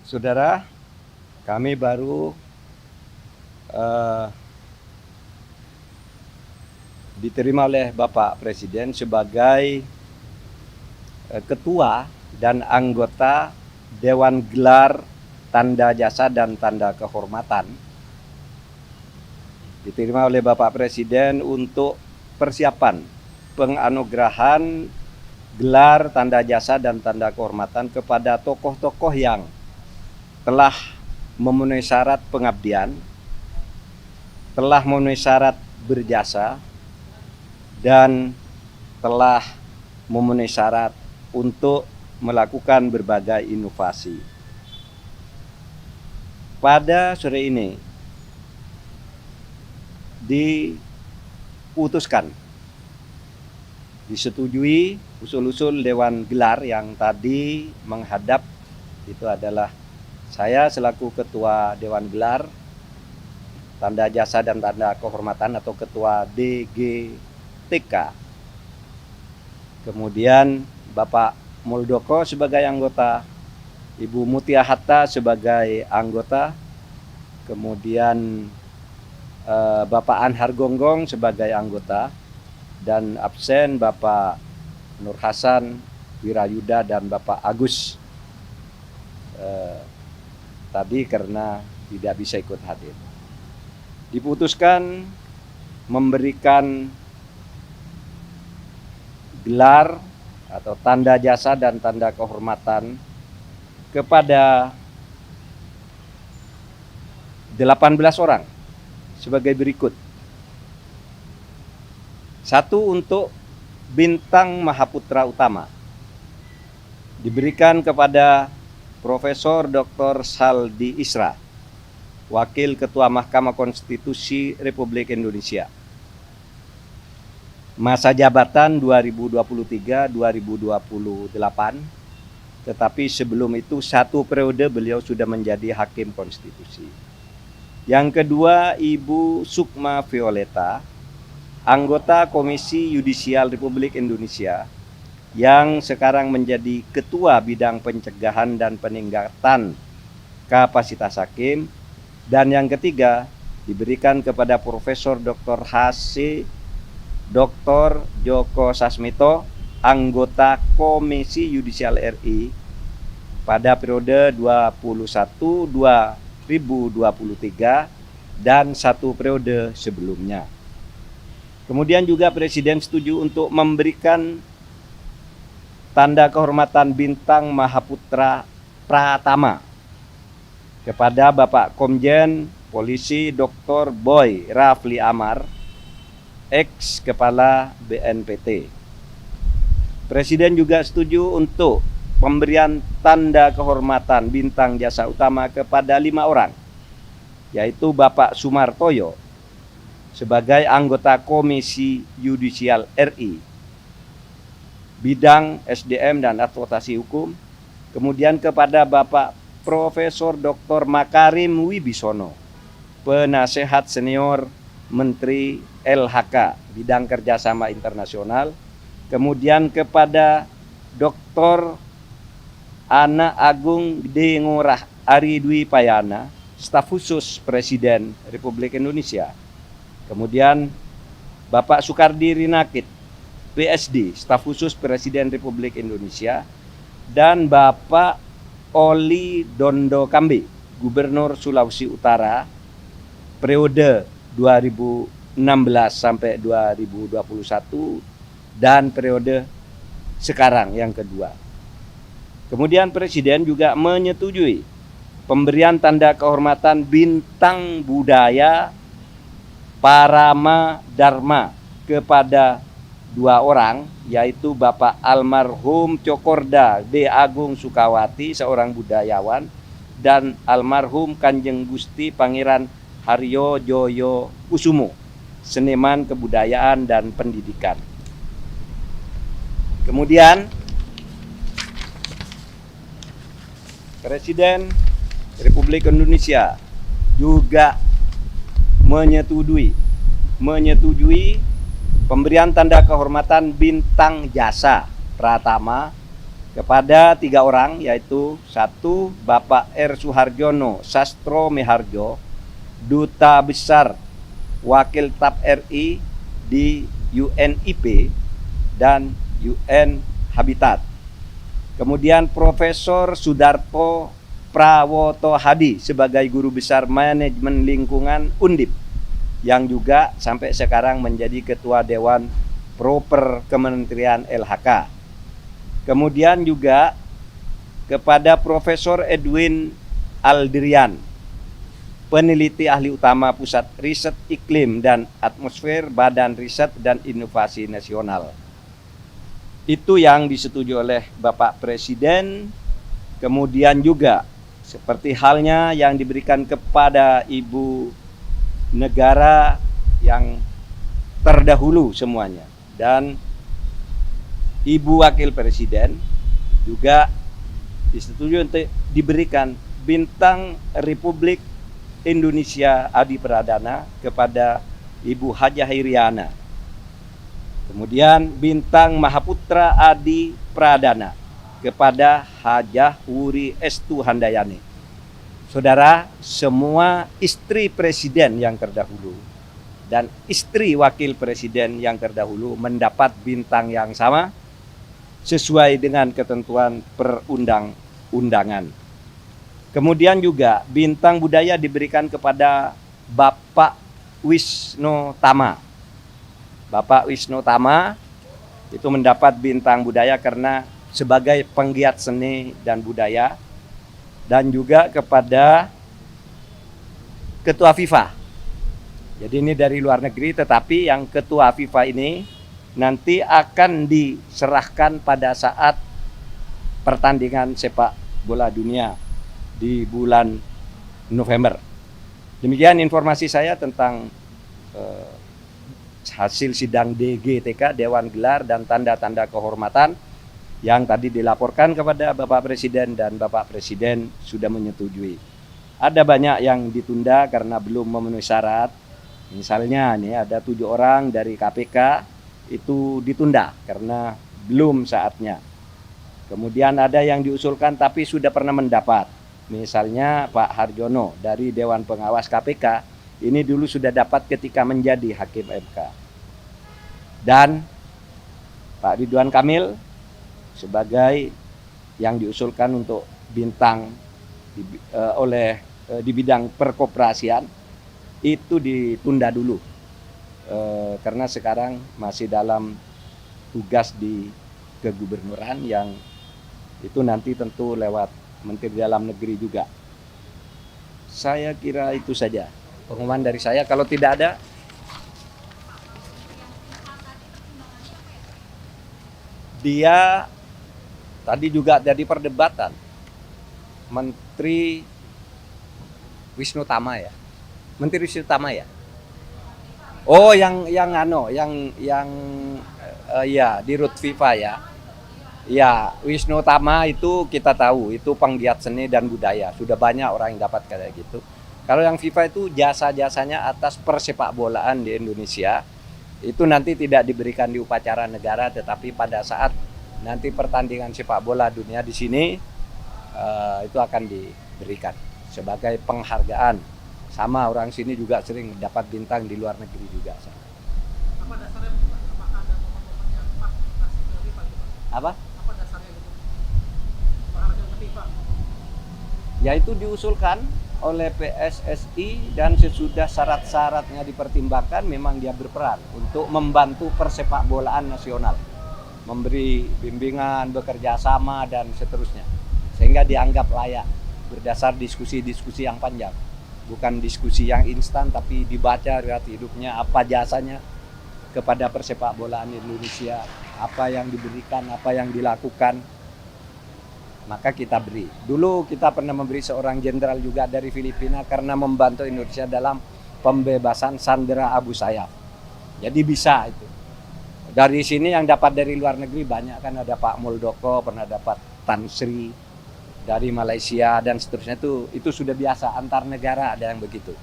Saudara, kami baru diterima oleh Bapak Presiden sebagai ketua dan anggota Dewan Gelar Tanda Jasa dan Tanda Kehormatan. Diterima oleh Bapak Presiden untuk persiapan penganugerahan gelar tanda jasa dan tanda kehormatan kepada tokoh-tokoh yang telah memenuhi syarat pengabdian, telah memenuhi syarat berjasa, dan telah memenuhi syarat untuk melakukan berbagai inovasi. Pada sore ini disetujui usul-usul Dewan Gelar yang tadi menghadap. Itu adalah saya selaku Ketua Dewan Gelar Tanda Jasa dan Tanda Kehormatan atau Ketua DGTK. Kemudian Bapak Muldoko sebagai anggota, Ibu Mutia Hatta sebagai anggota, kemudian Bapak Anhar Gonggong sebagai anggota, dan absen Bapak Nur Hasan Wirayuda dan Bapak Agus tadi karena tidak bisa ikut hadir. Diputuskan memberikan gelar atau tanda jasa dan tanda kehormatan kepada 18 orang sebagai berikut. 1 untuk bintang Mahaputra Utama diberikan kepada Profesor Dr. Saldi Isra, Wakil Ketua Mahkamah Konstitusi Republik Indonesia. Masa jabatan 2023-2028, tetapi sebelum itu 1 periode beliau sudah menjadi Hakim Konstitusi. Yang kedua, Ibu Sukma Violeta, anggota Komisi Yudisial Republik Indonesia yang sekarang menjadi Ketua Bidang Pencegahan dan Peningkatan Kapasitas Hakim. Dan yang ketiga diberikan kepada Profesor Dr. H.C. Dr. Djoko Sasmito, anggota Komisi Yudisial RI pada periode 2021-2023 dan 1 periode sebelumnya. Kemudian juga Presiden setuju untuk memberikan tanda kehormatan bintang Mahaputra Pratama kepada Bapak Komjen Polisi Dr. Boy Rafli Amar, ex Kepala BNPT. Presiden juga setuju untuk pemberian tanda kehormatan bintang jasa utama kepada 5 orang, yaitu Bapak Sumartoyo sebagai anggota Komisi Yudisial RI, bidang SDM dan advokasi hukum. Kemudian kepada Bapak Profesor Dr. Makarim Wibisono, penasehat senior Menteri LHK, bidang kerjasama internasional. Kemudian kepada Dr. Ana Agung Dengorah Ari Dwi Payana, staf khusus Presiden Republik Indonesia. Kemudian Bapak Soekardi Rinakit, PSD, staf khusus Presiden Republik Indonesia. Dan Bapak Oli Dondo Kambe, Gubernur Sulawesi Utara periode 2016 sampai 2021 dan periode sekarang yang kedua. Kemudian Presiden juga menyetujui pemberian tanda kehormatan bintang budaya Parama Dharma kepada 2 orang, yaitu Bapak almarhum Cokorda D. Agung Sukawati, seorang budayawan, dan almarhum Kanjeng Gusti Pangeran Haryo Joyo Kusumo, seniman kebudayaan dan pendidikan. Kemudian Presiden Republik Indonesia juga menyetujui pemberian tanda kehormatan bintang jasa Pratama kepada 3 orang, yaitu 1. Bapak R. Suharjono Sastro Meharjo, Duta Besar Wakil TAP RI di UNIP dan UN Habitat. Kemudian Profesor Sudarto Prawoto Hadi sebagai Guru Besar Manajemen Lingkungan Undip, yang juga sampai sekarang menjadi Ketua Dewan Proper Kementerian LHK. Kemudian juga kepada Profesor Edwin Aldrian, peneliti ahli utama Pusat Riset Iklim dan Atmosfer Badan Riset dan Inovasi Nasional. Itu yang disetujui oleh Bapak Presiden. Kemudian juga seperti halnya yang diberikan kepada Ibu Negara yang terdahulu semuanya, dan Ibu Wakil Presiden juga disetujui untuk diberikan Bintang Republik Indonesia Adi Pradana kepada Ibu Hajah Iriana. Kemudian Bintang Mahaputra Adi Pradana kepada Hajah Wuri Estu Handayani. Saudara, semua istri presiden yang terdahulu dan istri wakil presiden yang terdahulu mendapat bintang yang sama sesuai dengan ketentuan perundang-undangan. Kemudian juga bintang budaya diberikan kepada Bapak Wisnu Tama. Bapak Wisnu Tama itu mendapat bintang budaya karena sebagai penggiat seni dan budaya, dan juga kepada Ketua FIFA. Jadi ini dari luar negeri, tetapi yang Ketua FIFA ini nanti akan diserahkan pada saat pertandingan sepak bola dunia di bulan November. Demikian informasi saya tentang hasil sidang DGTK, Dewan Gelar dan Tanda-Tanda Kehormatan, yang tadi dilaporkan kepada Bapak Presiden dan Bapak Presiden sudah menyetujui. Ada banyak yang ditunda karena belum memenuhi syarat. Misalnya nih ada 7 orang dari KPK itu ditunda karena belum saatnya. Kemudian ada yang diusulkan tapi sudah pernah mendapat. Misalnya Pak Harjono dari Dewan Pengawas KPK, ini dulu sudah dapat ketika menjadi Hakim MK. Dan Pak Ridwan Kamil sebagai yang diusulkan untuk bintang di bidang perkoperasian itu ditunda dulu karena sekarang masih dalam tugas di kegubernuran, yang itu nanti tentu lewat Menteri Dalam Negeri juga. Saya kira itu saja pengumuman dari saya. Kalau tidak ada, dia tadi juga jadi perdebatan. Menteri Wisnu Tama ya. Menteri Wisnu Tama ya. Oh, yang ya di Rut FIFA ya. Ya, Wisnu Tama itu kita tahu itu penggiat seni dan budaya. Sudah banyak orang yang dapat kayak gitu. Kalau yang FIFA itu jasa-jasanya atas persepak bolaan di Indonesia. Itu nanti tidak diberikan di upacara negara, tetapi pada saat nanti pertandingan sepak bola dunia di sini itu akan diberikan sebagai penghargaan. Sama orang sini juga sering dapat bintang di luar negeri juga. Apa dasarnya? Apakah ada momen-momen yang pas dikasih ke FIFA? Apa? Apa dasarnya gitu? Penghargaan ke FIFA? Ya itu diusulkan oleh PSSI, dan sesudah syarat-syaratnya dipertimbangkan memang dia berperan untuk membantu persepak bolaan nasional, memberi bimbingan, bekerja sama dan seterusnya, sehingga dianggap layak berdasar diskusi-diskusi yang panjang, bukan diskusi yang instan, tapi dibaca riwayat hidupnya, apa jasanya kepada persepak bolaan Indonesia, apa yang diberikan, apa yang dilakukan, maka kita beri. Dulu kita pernah memberi seorang jenderal juga dari Filipina karena membantu Indonesia dalam pembebasan sandera Abu Sayyaf. Jadi bisa itu. Dari sini yang dapat dari luar negeri banyak, kan ada Pak Muldoko, pernah dapat Tan Sri dari Malaysia dan seterusnya, itu sudah biasa antar negara ada yang begitu.